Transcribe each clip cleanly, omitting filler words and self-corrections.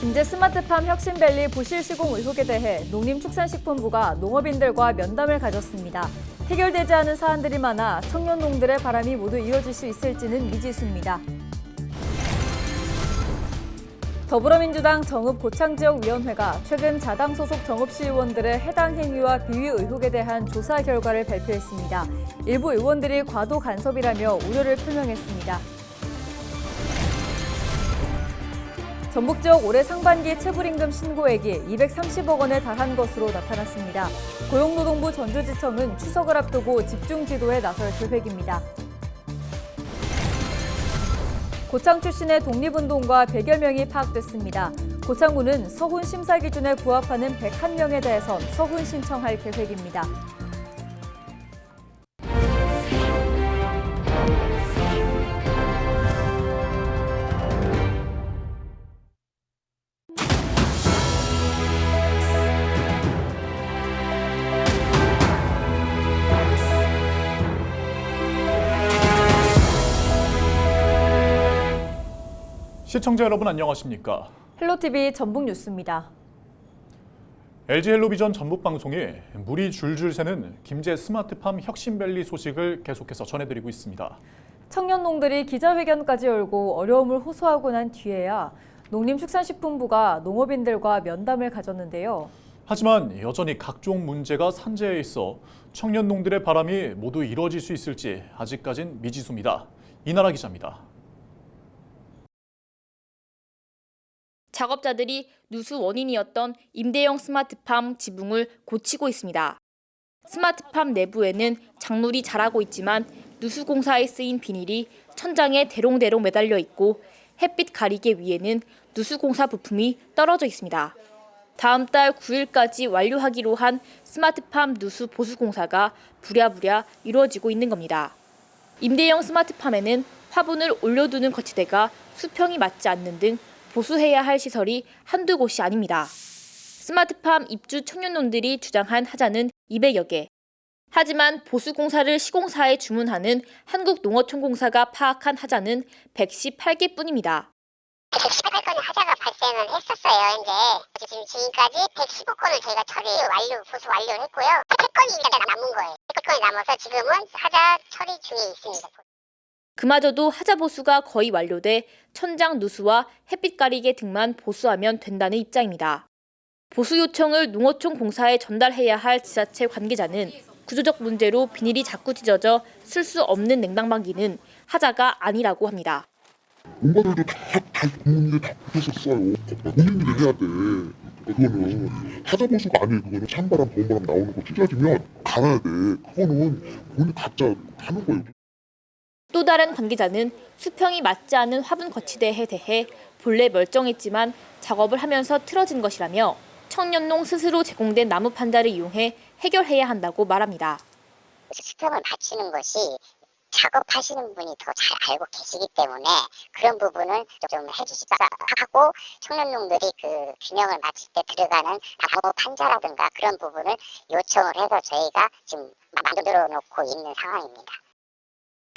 김제 스마트팜 혁신밸리 부실 시공 의혹에 대해 농림축산식품부가 농업인들과 면담을 가졌습니다. 해결되지 않은 사안들이 많아 청년농들의 바람이 모두 이뤄질 수 있을지는 미지수입니다. 더불어민주당 정읍고창지역위원회가 최근 자당 소속 정읍시의원들의 해당 행위와 비위 의혹에 대한 조사 결과를 발표했습니다. 일부 의원들이 과도 간섭이라며 우려를 표명했습니다. 전북 지역 올해 상반기 체불임금 신고액이 230억 원에 달한 것으로 나타났습니다. 고용노동부 전주지청은 추석을 앞두고 집중지도에 나설 계획입니다. 고창 출신의 독립운동가 100여 명이 파악됐습니다. 고창군은 서훈 심사 기준에 부합하는 101명에 대해선 서훈 신청할 계획입니다. 시청자 여러분 안녕하십니까? 헬로티비 전북뉴스입니다. LG헬로비전 전북방송이 물이 줄줄 새는 김제 스마트팜 혁신밸리 소식을 계속해서 전해드리고 있습니다. 청년농들이 기자회견까지 열고 어려움을 호소하고 난 뒤에야 농림축산식품부가 농업인들과 면담을 가졌는데요. 하지만 여전히 각종 문제가 산재해 있어 청년농들의 바람이 모두 이루어질 수 있을지 아직까진 미지수입니다. 이나라 기자입니다. 작업자들이 누수 원인이었던 임대형 스마트팜 지붕을 고치고 있습니다. 스마트팜 내부에는 작물이 자라고 있지만 누수 공사에 쓰인 비닐이 천장에 대롱대롱 매달려 있고 햇빛 가리개 위에는 누수 공사 부품이 떨어져 있습니다. 다음 달 9일까지 완료하기로 한 스마트팜 누수 보수 공사가 부랴부랴 이루어지고 있는 겁니다. 임대형 스마트팜에는 화분을 올려두는 거치대가 수평이 맞지 않는 등 보수해야 할 시설이 한두 곳이 아닙니다. 스마트팜 입주 청년농들이 주장한 하자는 200여 개. 하지만 보수공사를 시공사에 주문하는 한국농어촌공사가 파악한 하자는 118개뿐입니다. 118건의 하자가 발생을 했었어요. 이제 지금까지 115건을 저희가 처리 보수 완료를 했고요. 3건이 남은 거예요. 3건이 남아서 지금은 하자 처리 중에 있습니다. 그마저도 하자 보수가 거의 완료돼 천장 누수와 햇빛 가리개 등만 보수하면 된다는 입장입니다. 보수 요청을 농어촌 공사에 전달해야 할 지자체 관계자는 구조적 문제로 비닐이 자꾸 찢어져 쓸 수 없는 냉방방기는 하자가 아니라고 합니다. 농가들도 다 부모님들 다 붙었었어요. 본인들이 해야 돼. 그거는 하자 보수가 아니에요. 그거는 찬바람, 더운바람 나오는 거 찢어지면 갈아야 돼. 그거는 본인 각자 하는 거예요. 또 다른 관계자는 수평이 맞지 않은 화분 거치대에 대해 본래 멀쩡했지만 작업을 하면서 틀어진 것이라며 청년농 스스로 제공된 나무 판자를 이용해 해결해야 한다고 말합니다. 수평을 맞추는 것이 작업하시는 분이 더 잘 알고 계시기 때문에 그런 부분을 좀 해주시자 하고 청년농들이 그 균형을 맞출 때 들어가는 나무 판자라든가 그런 부분을 요청을 해서 저희가 지금 만들어 놓고 있는 상황입니다.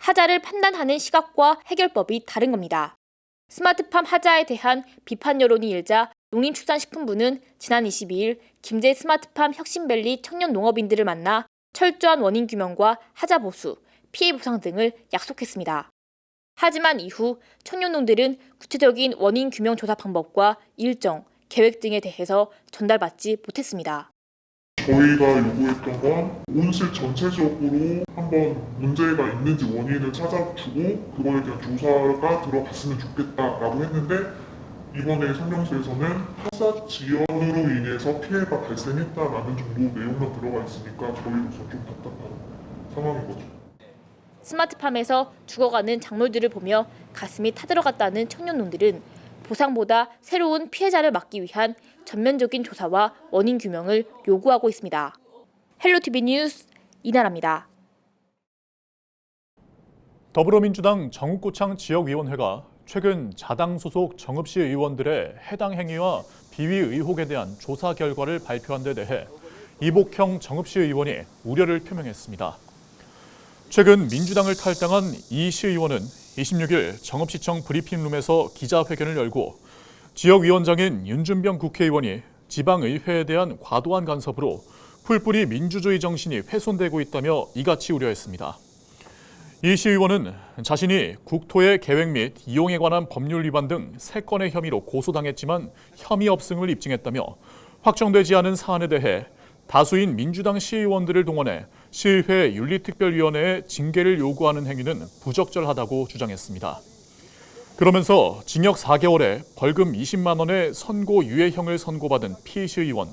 하자를 판단하는 시각과 해결법이 다른 겁니다. 스마트팜 하자에 대한 비판 여론이 일자 농림축산식품부는 지난 22일 김제 스마트팜 혁신밸리 청년 농업인들을 만나 철저한 원인 규명과 하자 보수, 피해 보상 등을 약속했습니다. 하지만 이후 청년농들은 구체적인 원인 규명 조사 방법과 일정, 계획 등에 대해서 전달받지 못했습니다. 저희가 요구했던 건 온실 전체적으로 한번 문제가 있는지 원인을 찾아주고 그거에 대한 조사가 들어갔으면 좋겠다라고 했는데 이번에 성명서에서는 하자 지연으로 인해서 피해가 발생했다라는 정도 내용만 들어가 있으니까 저희로서 좀 답답한 상황인 거죠. 스마트팜에서 죽어가는 작물들을 보며 가슴이 타들어갔다는 청년농들은 보상보다 새로운 피해자를 막기 위한 전면적인 조사와 원인 규명을 요구하고 있습니다. 헬로티비 뉴스 이나라입니다. 더불어민주당 정읍고창 지역위원회가 최근 자당 소속 정읍시 의원들의 해당 행위와 비위 의혹에 대한 조사 결과를 발표한 데 대해 이복형 정읍시 의원이 우려를 표명했습니다. 최근 민주당을 탈당한 이 시의원은 26일 정읍시청 브리핑룸에서 기자회견을 열고 지역위원장인 윤준병 국회의원이 지방의회에 대한 과도한 간섭으로 풀뿌리 민주주의 정신이 훼손되고 있다며 이같이 우려했습니다. 이 시의원은 자신이 국토의 계획 및 이용에 관한 법률 위반 등 3건의 혐의로 고소당했지만 혐의 없음을 입증했다며 확정되지 않은 사안에 대해 다수인 민주당 시의원들을 동원해 시의회 윤리특별위원회에 징계를 요구하는 행위는 부적절하다고 주장했습니다. 그러면서 징역 4개월에 벌금 20만 원의 선고 유예형을 선고받은 P 시의원,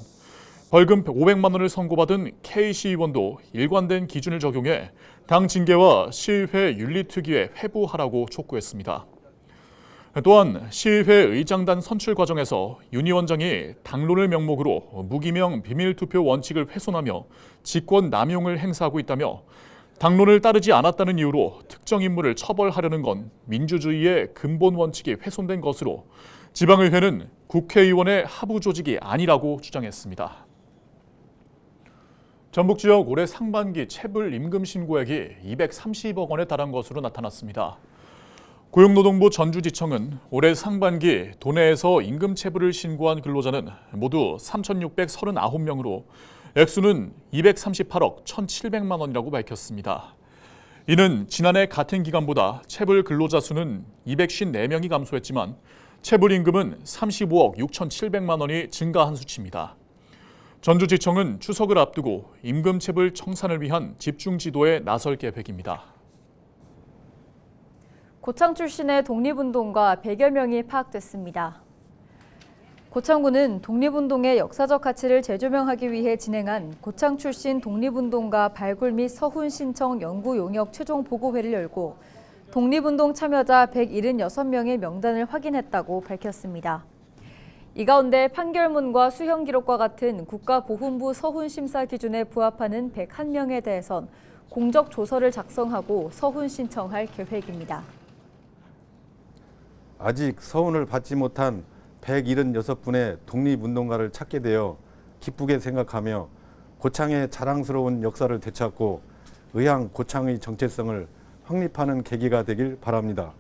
벌금 500만 원을 선고받은 K 시의원도 일관된 기준을 적용해 당 징계와 시의회 윤리특위에 회부하라고 촉구했습니다. 또한 시의회 의장단 선출 과정에서 윤 위원장이 당론을 명목으로 무기명 비밀투표 원칙을 훼손하며 직권 남용을 행사하고 있다며 당론을 따르지 않았다는 이유로 특정 인물을 처벌하려는 건 민주주의의 근본 원칙이 훼손된 것으로 지방의회는 국회의원의 하부 조직이 아니라고 주장했습니다. 전북 지역 올해 상반기 체불 임금 신고액이 230억 원에 달한 것으로 나타났습니다. 고용노동부 전주지청은 올해 상반기 도내에서 임금 체불을 신고한 근로자는 모두 3,639명으로 액수는 238억 1,700만 원이라고 밝혔습니다. 이는 지난해 같은 기간보다 체불 근로자 수는 254명이 감소했지만 체불 임금은 35억 6,700만 원이 증가한 수치입니다. 전주지청은 추석을 앞두고 임금 체불 청산을 위한 집중 지도에 나설 계획입니다. 고창 출신의 독립운동가 100여 명이 파악됐습니다. 고창군은 독립운동의 역사적 가치를 재조명하기 위해 진행한 고창 출신 독립운동가 발굴 및 서훈 신청 연구 용역 최종 보고회를 열고 독립운동 참여자 176명의 명단을 확인했다고 밝혔습니다. 이 가운데 판결문과 수형 기록과 같은 국가보훈부 서훈 심사 기준에 부합하는 101명에 대해선 공적 조서를 작성하고 서훈 신청할 계획입니다. 아직 서훈을 받지 못한 176분의 독립운동가를 찾게 되어 기쁘게 생각하며 고창의 자랑스러운 역사를 되찾고 의향 고창의 정체성을 확립하는 계기가 되길 바랍니다.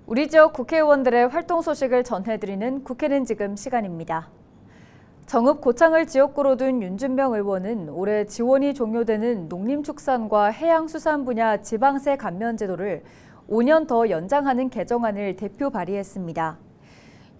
우리 지역 국회의원들의 활동 소식을 전해드리는 국회는 지금 시간입니다. 정읍 고창을 지역구로 둔 윤준병 의원은 올해 지원이 종료되는 농림축산과 해양수산 분야 지방세 감면 제도를 5년 더 연장하는 개정안을 대표 발의했습니다.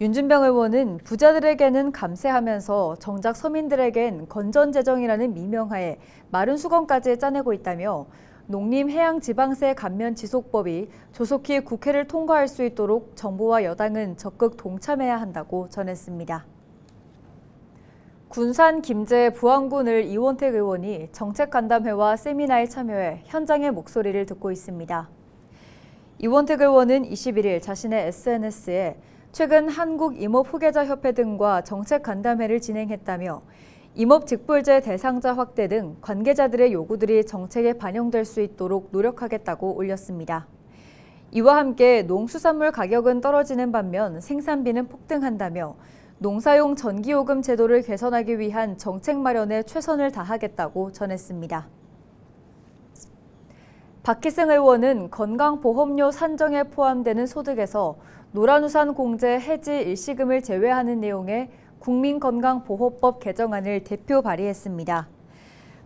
윤준병 의원은 부자들에게는 감세하면서 정작 서민들에겐 건전재정이라는 미명하에 마른 수건까지 짜내고 있다며 농림해양지방세 감면 지속법이 조속히 국회를 통과할 수 있도록 정부와 여당은 적극 동참해야 한다고 전했습니다. 군산 김제 부안군을 이원택 의원이 정책간담회와 세미나에 참여해 현장의 목소리를 듣고 있습니다. 이원택 의원은 21일 자신의 SNS에 최근 한국임업후계자협회 등과 정책간담회를 진행했다며 임업직불제 대상자 확대 등 관계자들의 요구들이 정책에 반영될 수 있도록 노력하겠다고 올렸습니다. 이와 함께 농수산물 가격은 떨어지는 반면 생산비는 폭등한다며 농사용 전기요금 제도를 개선하기 위한 정책 마련에 최선을 다하겠다고 전했습니다. 박희승 의원은 건강보험료 산정에 포함되는 소득에서 노란우산 공제 해지 일시금을 제외하는 내용의 국민건강보호법 개정안을 대표 발의했습니다.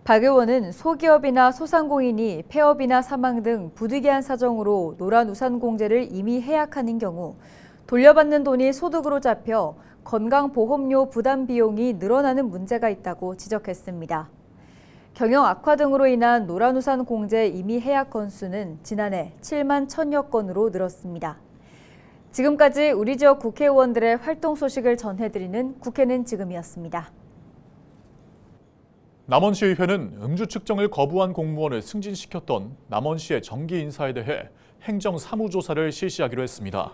박 의원은 소기업이나 소상공인이 폐업이나 사망 등 부득이한 사정으로 노란우산 공제를 이미 해약하는 경우 돌려받는 돈이 소득으로 잡혀 건강보험료 부담 비용이 늘어나는 문제가 있다고 지적했습니다. 경영 악화 등으로 인한 노란우산 공제 이미 해약 건수는 지난해 7만 1,000여 건으로 늘었습니다. 지금까지 우리 지역 국회의원들의 활동 소식을 전해드리는 국회는 지금이었습니다. 남원시의회는 음주 측정을 거부한 공무원을 승진시켰던 남원시의 정기 인사에 대해 행정사무조사를 실시하기로 했습니다.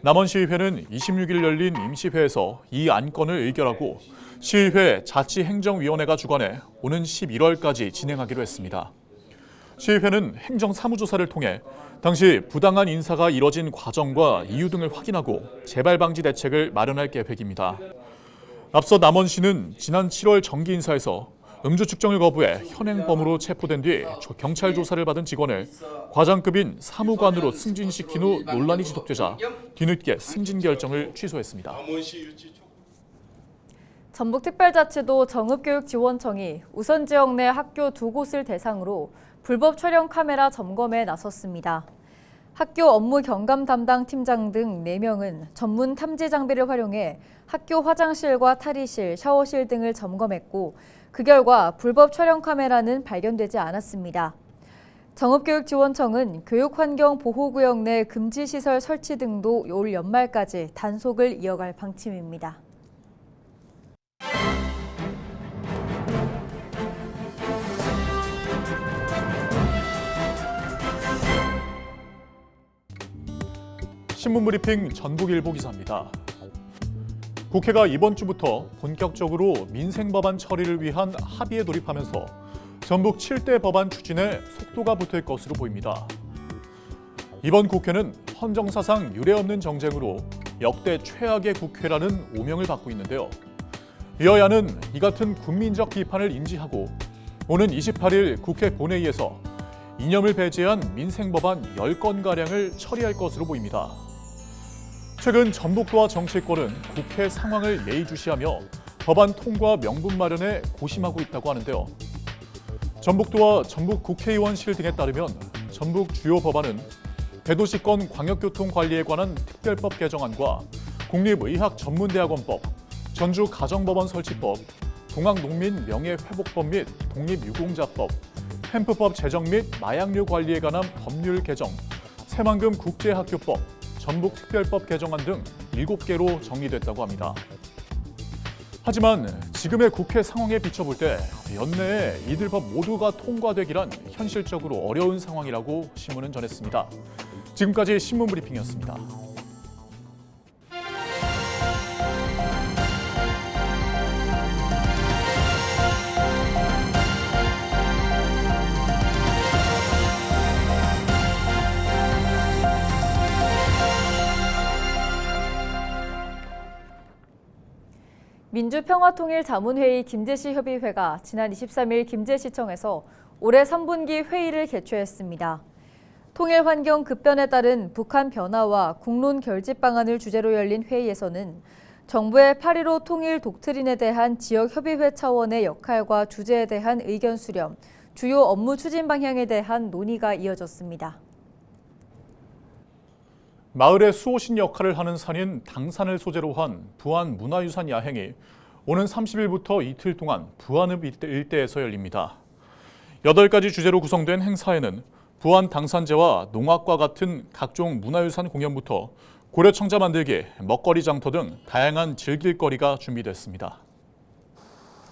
남원시의회는 26일 열린 임시회에서 이 안건을 의결하고 시의회 자치행정위원회가 주관해 오는 11월까지 진행하기로 했습니다. 시의회는 행정사무조사를 통해 당시 부당한 인사가 이뤄진 과정과 이유 등을 확인하고 재발 방지 대책을 마련할 계획입니다. 앞서 남원시는 지난 7월 정기 인사에서 음주 측정을 거부해 현행범으로 체포된 뒤 경찰 조사를 받은 직원을 과장급인 사무관으로 승진시킨 후 논란이 지속되자 뒤늦게 승진 결정을 취소했습니다. 전북특별자치도 정읍교육지원청이 우선 지역 내 학교 2곳을 대상으로 불법 촬영 카메라 점검에 나섰습니다. 학교 업무 경감 담당 팀장 등 4명은 전문 탐지 장비를 활용해 학교 화장실과 탈의실, 샤워실 등을 점검했고 그 결과 불법 촬영 카메라는 발견되지 않았습니다. 정읍교육지원청은 교육환경보호구역 내 금지시설 설치 등도 올 연말까지 단속을 이어갈 방침입니다. 신문브리핑 전북일보 기사입니다. 국회가 이번 주부터 본격적으로 민생법안 처리를 위한 합의에 돌입하면서 전북 7대 법안 추진에 속도가 붙을 것으로 보입니다. 이번 국회는 헌정사상 유례없는 정쟁으로 역대 최악의 국회라는 오명을 받고 있는데요. 여야는 이 같은 국민적 비판을 인지하고 오는 28일 국회 본회의에서 이념을 배제한 민생법안 10건가량을 처리할 것으로 보입니다. 최근 전북도와 정치권은 국회 상황을 예의주시하며 법안 통과 명분 마련에 고심하고 있다고 하는데요. 전북도와 전북 국회의원실 등에 따르면 전북 주요 법안은 대도시권 광역교통관리에 관한 특별법 개정안과 국립의학전문대학원법, 전주가정법원 설치법, 동학농민 명예회복법 및 독립유공자법, 캠프법 제정 및 마약류 관리에 관한 법률 개정, 새만금 국제학교법, 전북특별법 개정안 등 7개로 정리됐다고 합니다. 하지만 지금의 국회 상황에 비춰볼 때 연내에 이들 법 모두가 통과되기란 현실적으로 어려운 상황이라고 신문은 전했습니다. 지금까지 신문브리핑이었습니다. 민주평화통일자문회의 김제시협의회가 지난 23일 김제시청에서 올해 3분기 회의를 개최했습니다. 통일환경 급변에 따른 북한 변화와 국론 결집 방안을 주제로 열린 회의에서는 정부의 8.15 통일 독트린에 대한 지역협의회 차원의 역할과 주제에 대한 의견 수렴, 주요 업무 추진 방향에 대한 논의가 이어졌습니다. 마을의 수호신 역할을 하는 산인 당산을 소재로 한 부안 문화유산 야행이 오는 30일부터 이틀 동안 부안읍 일대에서 열립니다. 8가지 주제로 구성된 행사에는 부안 당산제와 농악과 같은 각종 문화유산 공연부터 고래청자 만들기, 먹거리 장터 등 다양한 즐길거리가 준비됐습니다.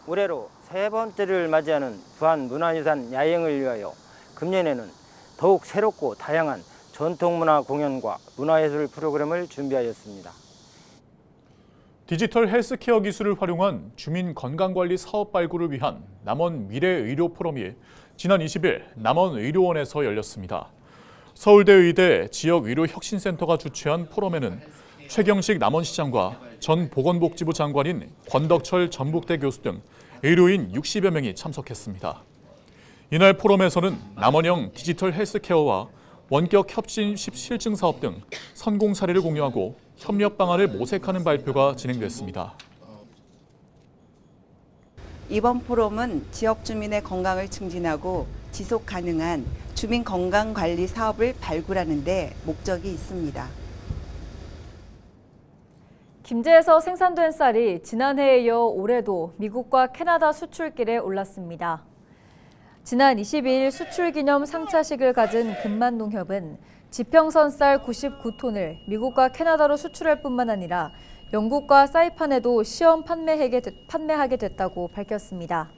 올해로 3번째를 맞이하는 부안 문화유산 야행을 위하여 금년에는 더욱 새롭고 다양한 전통문화 공연과 문화예술 프로그램을 준비하였습니다. 디지털 헬스케어 기술을 활용한 주민 건강관리 사업 발굴을 위한 남원 미래의료 포럼이 지난 20일 남원의료원에서 열렸습니다. 서울대 의대 지역의료혁신센터가 주최한 포럼에는 최경식 남원시장과 전 보건복지부 장관인 권덕철 전북대 교수 등 의료인 60여 명이 참석했습니다. 이날 포럼에서는 남원형 디지털 헬스케어와 원격 협진 실증 사업 등 성공 사례를 공유하고 협력 방안을 모색하는 발표가 진행됐습니다. 이번 포럼은 지역 주민의 건강을 증진하고 지속 가능한 주민 건강 관리 사업을 발굴하는 데 목적이 있습니다. 김제에서 생산된 쌀이 지난해에 이어 올해도 미국과 캐나다 수출길에 올랐습니다. 지난 22일 수출 기념 상차식을 가진 금만농협은 지평선 쌀 99톤을 미국과 캐나다로 수출할 뿐만 아니라 영국과 사이판에도 시험 판매하게 됐다고 밝혔습니다.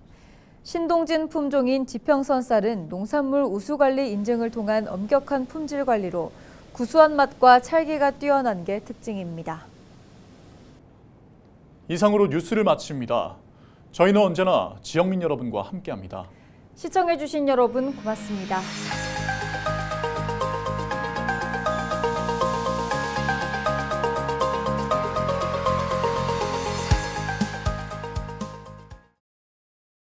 신동진 품종인 지평선 쌀은 농산물 우수관리 인증을 통한 엄격한 품질 관리로 구수한 맛과 찰기가 뛰어난 게 특징입니다. 이상으로 뉴스를 마칩니다. 저희는 언제나 지역민 여러분과 함께합니다. 시청해주신 여러분 고맙습니다.